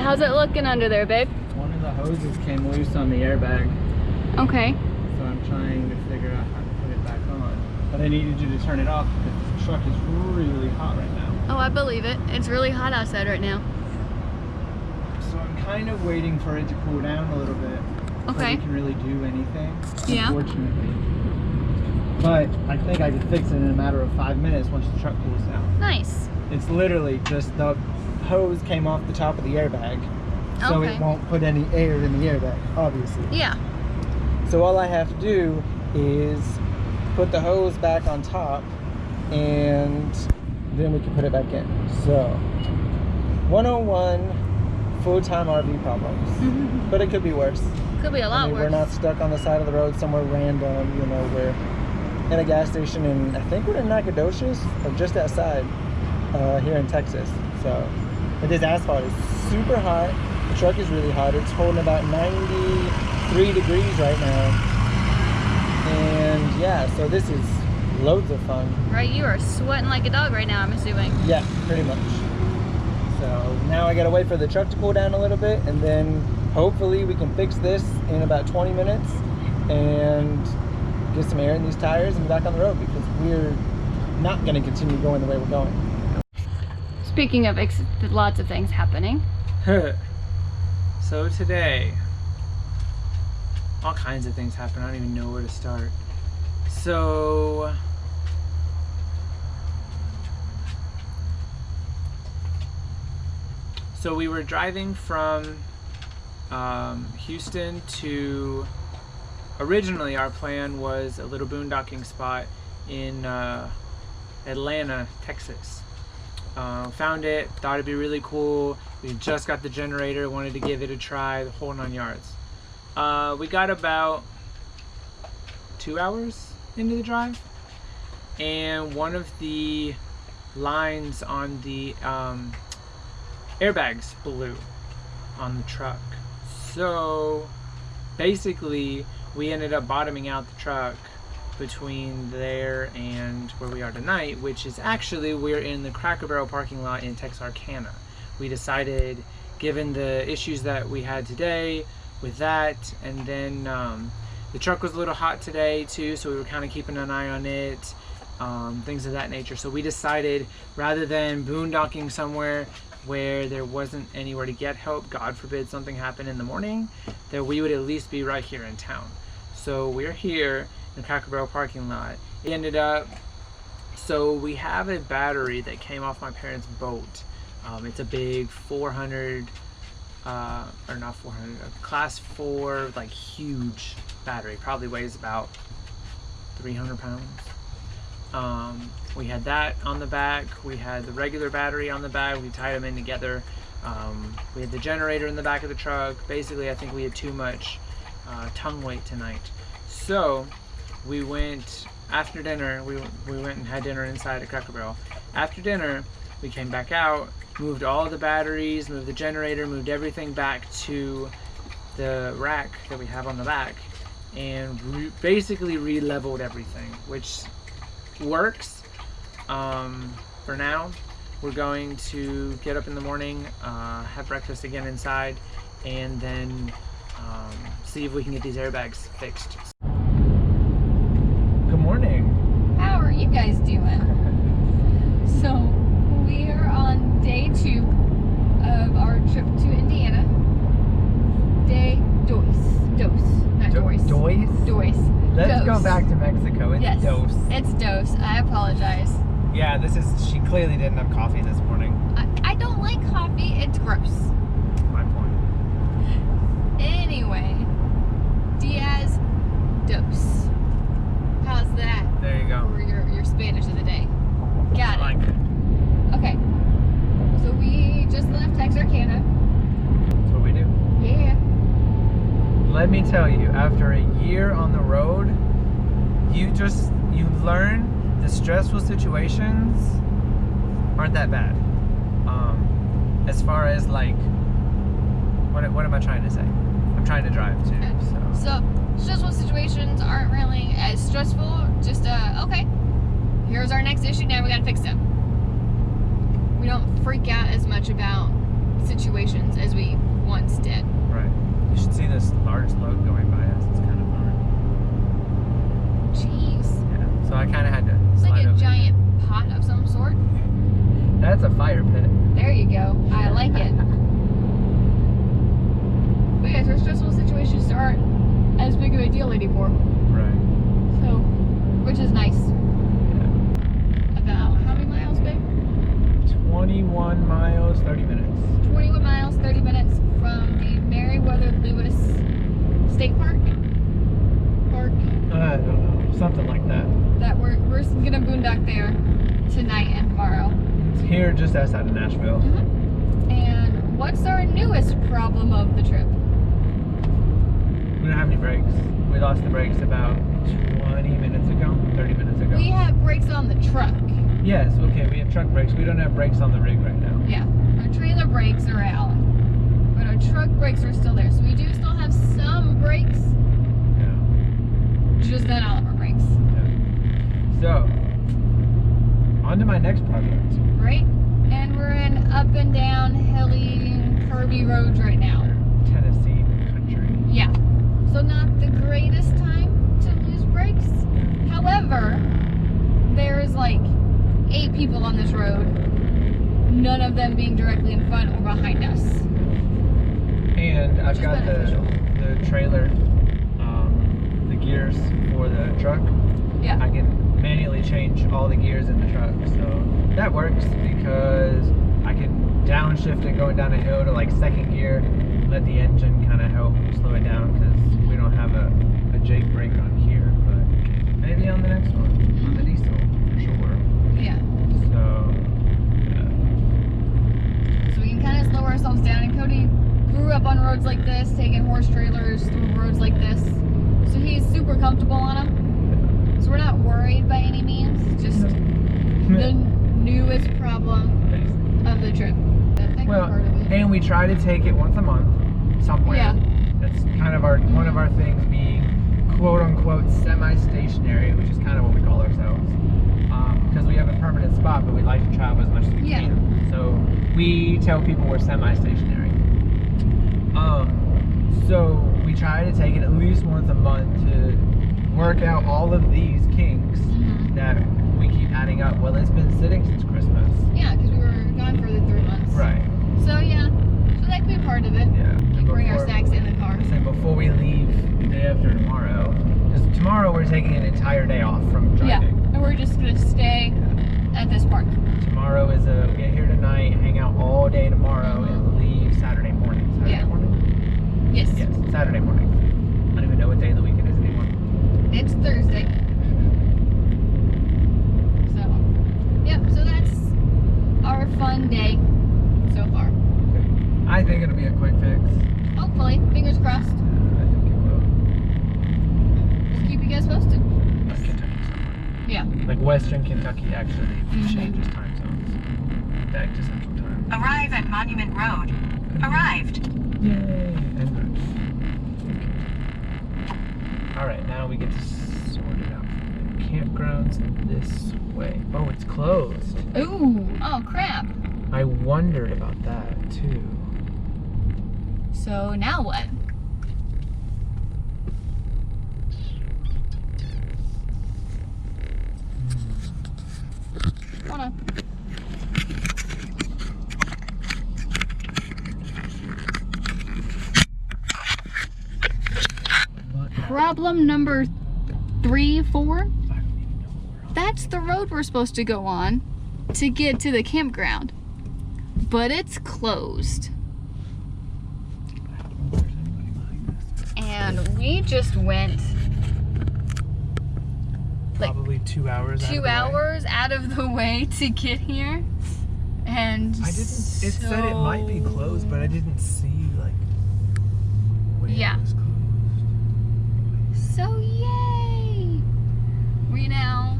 How's it looking under there, babe? One of the hoses came loose on the airbag. Okay. So I'm trying to figure out how to put it back on. But I needed you to turn it off because the truck is really hot right now. Oh, I believe it. It's really hot outside right now. So I'm kind of waiting for it to cool down a little bit. Okay. So we can really do anything, Yeah. unfortunately. But I think I can fix it in a matter of 5 minutes once the truck cools down. Nice. It's literally just the hose came off the top of the airbag. So Okay. it won't put any air in the airbag, obviously. Yeah. So all I have to do is put the hose back on top and then we can put it back in. So 101 full-time RV problems. But it could be worse. Could be a lot We're worse. not stuck on the side of the road somewhere random, you know, we're in a gas station and I think we're in Nacogdoches or just outside here in Texas. So, but this asphalt is super hot. The truck is really hot. It's holding about 93 degrees right now. And yeah, so this is loads of fun. Right, you are sweating like a dog right now, I'm assuming. Yeah, pretty much. So now I gotta wait for the truck to cool down a little bit and then hopefully we can fix this in about 20 minutes and get some air in these tires and be back on the road because we're not gonna continue going the way we're going. Speaking of lots of things happening. So today, all kinds of things happen. I don't even know where to start. So we were driving from Houston to, originally our plan was a little boondocking spot in Atlanta, Texas. Found it, thought it'd be really cool. We just got the generator, wanted to give it a try, the whole 9 yards. We got about 2 hours into the drive, and one of the lines on the airbags blew on the truck. So basically we ended up bottoming out the truck between there and where we are tonight, which is actually, we're in the Cracker Barrel parking lot in Texarkana. We decided, given the issues that we had today with that, and then the truck was a little hot today too, so we were kind of keeping an eye on it, things of that nature. So we decided, rather than boondocking somewhere where there wasn't anywhere to get help, God forbid something happened in the morning, that we would at least be right here in town. So we're here in the Cracker Barrel parking lot. It ended up, so we have a battery that came off my parents' boat. It's a big 400, or not 400, a class 4, like huge battery, probably weighs about 300 pounds. We had that on the back, we had the regular battery on the back, we tied them in together. We had the generator in the back of the truck. Basically, I think we had too much tongue weight tonight. So we went, after dinner, we went and had dinner inside at Cracker Barrel. After dinner, we came back out, moved all the batteries, moved the generator, moved everything back to the rack that we have on the back, and basically re-leveled everything, which works for now. We're going to get up in the morning, have breakfast again inside, and then see if we can get these airbags fixed. Good morning. How are you guys doing? So we are on day 2 of our trip to Indiana. Day dos, not Doris. Doris. Let's Dos. go back to Mexico. It's Yes. Dos. It's Dos. I apologize. Yeah, she clearly didn't have coffee this morning. I don't like coffee. It's gross. My point. Anyway, Diaz Dos. How's that? There you go. For your Spanish of the day. Got it. I like it. Okay. So we just left Texarkana. That's what we do. Yeah. Let me tell you, after a year on the road, you learn the stressful situations aren't that bad. As far as like, what am I trying to say? I'm trying to drive too. So stressful situations aren't really as stressful. Just okay, here's our next issue. Now we gotta fix it. We don't freak out as much about situations as we once did. Right. You should see this large load going by us. It's kind of fun. Jeez. Yeah. So I kind of had to It's slide like a over. giant pot of some sort. That's a fire pit. There you go. I like it. But yeah, so stressful situations aren't as big of a deal anymore. Right. So, which is nice. Yeah. About how many miles, babe? 21 miles, 30 minutes. 21 miles, 30 minutes from the Meriwether Lewis State Park. I don't know. Something like that. That we're gonna boondock there tonight and tomorrow. It's here just outside of Nashville. And what's our newest problem of the trip? We don't have any brakes. We lost the brakes about 20 minutes ago, 30 minutes ago. We have brakes on the truck. Yes, okay, we have truck brakes. We don't have brakes on the rig right now. Yeah, our trailer brakes are out, but our truck brakes are still there. So we do still have some brakes, Yeah. just not all of our brakes, So, on to my next project. right? And we're in up and down, hilly, curvy roads right now. Tennessee country. Yeah, so not the greatest time to lose brakes. However, there's like 8 people on this road, none of them being directly in front or behind us. And I've Which is got beneficial. the trailer, the gears for the truck. Yeah. I can manually change all the gears in the truck, so that works because I can downshift it going down a hill to like second gear, let the engine kind of help slow it down because we don't have a Jake brake on here, but maybe on the next one, on the diesel, for sure. Yeah. So, So we can kind of slow ourselves down. And Cody grew up on roads like this, taking horse trailers through roads like this. So he's super comfortable on them. So we're not worried by any means. Just the newest problem of the trip. That well, part of it. and we try to take it once a month somewhere. Yeah. That's kind of one of our things being quote unquote semi-stationary, which is kind of what we call ourselves. Because we have a permanent spot, but we like to travel as much as we Yeah. can. So we tell people we're semi-stationary. So we try to take it at least once a month to work out all of these kinks that we keep adding up. Well, it's been sitting since Christmas. Yeah, because we were gone for the 3 months. Right. So yeah, so that could be a part of it. Yeah. We bring our snacks in the car. And before we leave the day after tomorrow, because tomorrow we're taking an entire day off from Yeah, driving. and we're just gonna stay at this park. Tomorrow is we get here tonight, hang out all day tomorrow, and leave Saturday morning. Saturday Yeah. morning? Yes. Yes, Saturday morning. I don't even know what day of the week it is anymore. It's Thursday. So, yep, so that's our fun day so far. I think it'll be a quick fix. Hopefully, fingers crossed. I think it will. We'll keep you guys posted. Like Kentucky somewhere. Yeah. Like Western Kentucky actually Mhm. changes time zones back to Central Time. Arrive at Monument Road. Arrived. Yay! And routes. Alright, now we get to sort it out. Campgrounds this way. Oh, it's closed. Ooh, oh crap. I wondered about that too. So now what? Hold on. Problem number 3, 4. I don't even know where we're on. That's the road we're supposed to go on to get to the campground. But it's closed. I don't know if there's anybody behind us. And we just went like Probably 2 hours. out of 2 the way. hours out of the way to get here. And I didn't. It said it might be closed, but I didn't see like when Yeah. it was closed. So yay! We now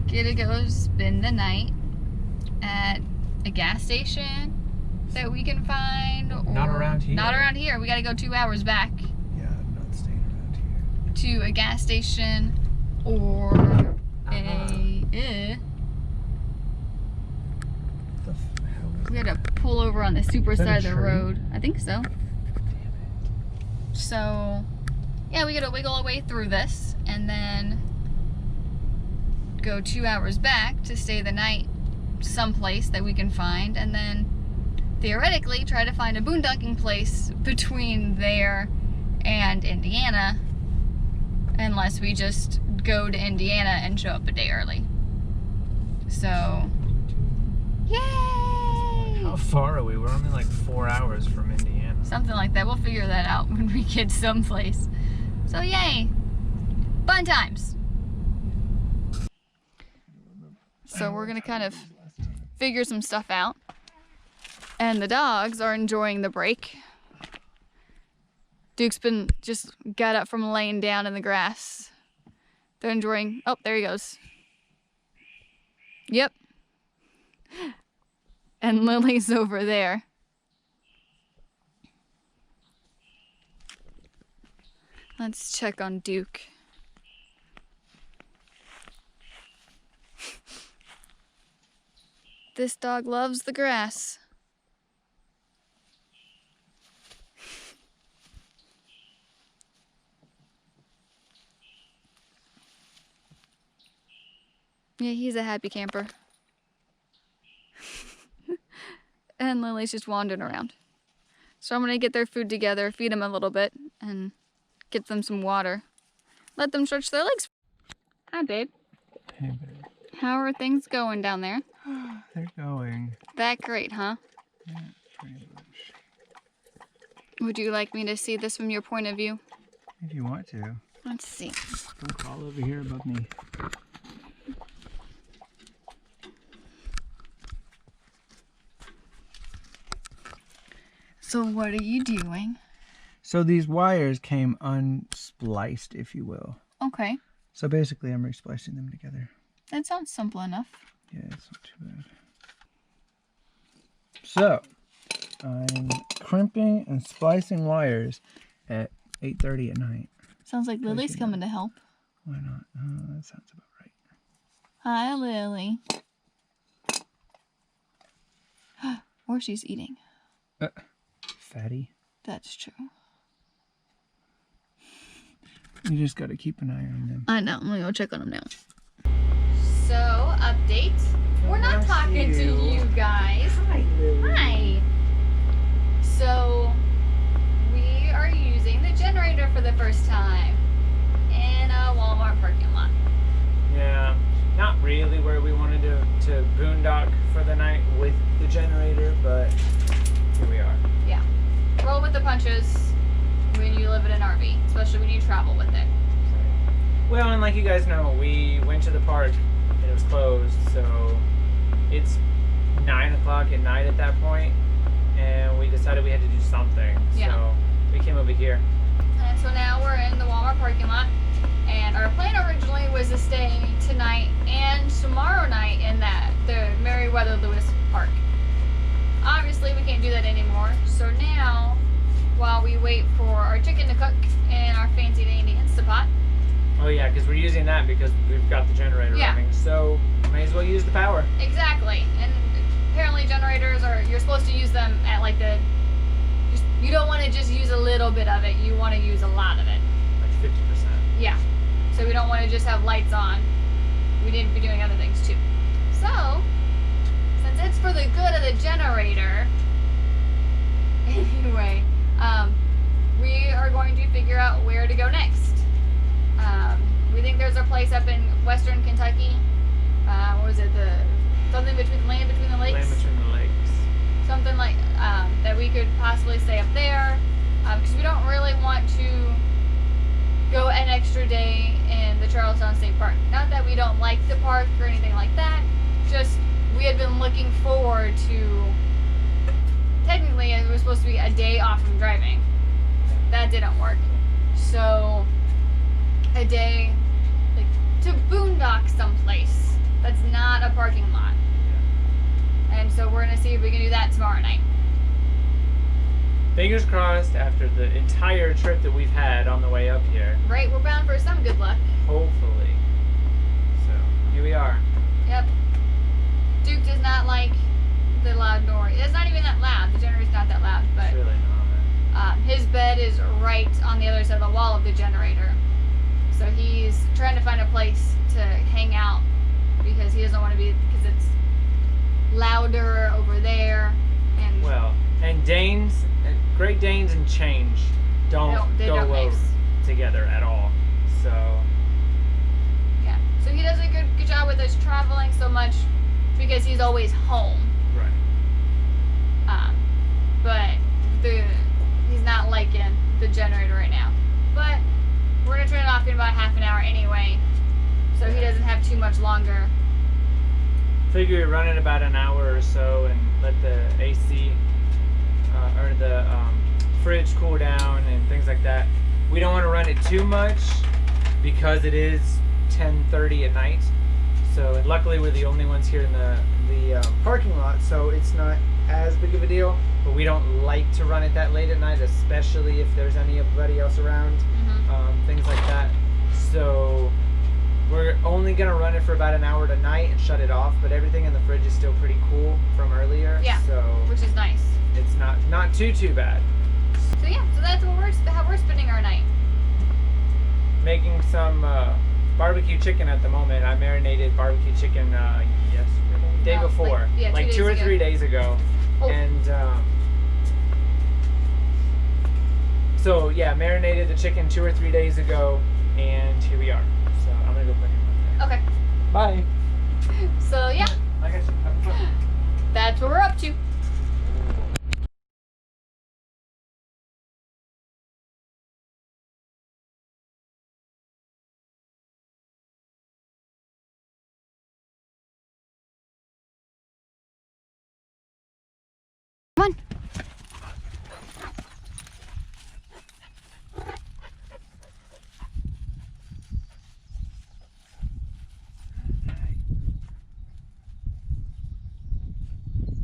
get to go spend the night at a gas station that we can find. Or Not around here. Not around here. We gotta go 2 hours back Yeah, I'm not staying around here. to a gas station or the hell? We had to pull over on the super Is that side a of the tree? road. I think so. So, yeah, we gotta wiggle our way through this and then go 2 hours back to stay the night someplace that we can find, and then theoretically try to find a boondocking place between there and Indiana, unless we just go to Indiana and show up a day early. So, yay! How far are we? We're only like 4 hours from Indiana. Something like that. We'll figure that out when we get someplace. So yay! Fun times! So we're gonna kind of figure some stuff out. And the dogs are enjoying the break. Duke's been just got up from laying down in the grass. They're enjoying, oh, there he goes. Yep. And Lily's over there. Let's check on Duke. This dog loves the grass. Yeah, he's a happy camper. And Lily's just wandering around. So I'm gonna get their food together, feed them a little bit, and get them some water. Let them stretch their legs. Hi, babe. Hey, babe. How are things going down there? They're going. That great, huh? Yeah, pretty much. Would you like me to see this from your point of view? If you want to. Let's see. Don't crawl over here above me. So what are you doing? So these wires came unspliced, if you will. Okay, So basically I'm resplicing them together. that sounds simple enough. Yeah, it's not too bad. So, I'm crimping and splicing wires at 8:30 at night. Sounds like Lily's you coming to help. Why not? Oh, that sounds about right. Hi, Lily. Or she's eating. Fatty. That's true. You just gotta keep an eye on them. I know. I'm gonna go check on them now. So, update. We're not talking to you guys. Hi, Lily. Hi. So, we are using the generator for the first time in a Walmart parking lot. Yeah, not really where we wanted to boondock for the night with the generator, but here we are. Yeah. Roll with the punches when you live in an RV, especially when you travel with it. Well, and like you guys know, we went to the park and it was closed, so it's 9 o'clock at night at that point, and we decided we had to do something. Yeah. So we came over here. And so now we're in the Walmart parking lot, and our plan originally was to stay tonight and tomorrow night in the Meriwether Lewis Park. Obviously, we can't do that anymore, so now, while we wait for our chicken to cook in our fancy dandy Instapot. Oh yeah, because we're using that because we've got the generator Yeah. running, so may as well use the power. Exactly, and apparently generators you're supposed to use them at like you don't want to just use a little bit of it, you want to use a lot of it. Like 50%. Yeah, so we don't want to just have lights on. We need to be doing other things too. So, since it's for the good of the generator, anyway, we are going to figure out where to go next. We think there's a place up in western Kentucky. What was it? Something between Land Between the Lakes? Land Between the Lakes. Something like that we could possibly stay up there, because we don't really want to go an extra day in the Charlestown State Park. Not that we don't like the park or anything like that, just we had been looking forward to, technically it was supposed to be a day off from driving. That didn't work. So a day like to boondock someplace that's not a parking lot. And so we're gonna see if we can do that tomorrow night. Fingers crossed after the entire trip that we've had on the way up here. Right, we're bound for some good luck. Hopefully. So, here we are. Yep. Duke does not like the loud noise. It's not even that loud. The generator's not that loud, but It's really not. his bed is right on the other side of the wall of the generator. So he's trying to find a place to hang out because he doesn't want to be, because it's louder over there. And Well, and Danes, Great Danes and change don't they go don't well mix. together at all. So, yeah. So he does a good job with us traveling so much because he's always home. right. But he's not liking the generator right now. But we're gonna turn it off in about half an hour anyway, so he doesn't have too much longer. Figure you run it about an hour or so and let the AC or the fridge cool down and things like that. We don't want to run it too much because it is 10:30 at night. So, and luckily we're the only ones here in the parking lot, so it's not as big of a deal. But we don't like to run it that late at night, especially if there's anybody else around, things like that. So we're only gonna run it for about an hour tonight and shut it off. But everything in the fridge is still pretty cool from earlier. Yeah. So Which is nice. it's not too bad. So yeah, so that's how we're spending our night. Making some barbecue chicken at the moment. I marinated barbecue chicken yesterday, day No, before, like 2 2 or days ago. 3 days ago, Oh. and so yeah, marinated the chicken 2 or 3 days ago, and here we are. So I'm gonna go put him up there. Okay. Bye. So yeah, I got you. Have fun. that's what we're up to.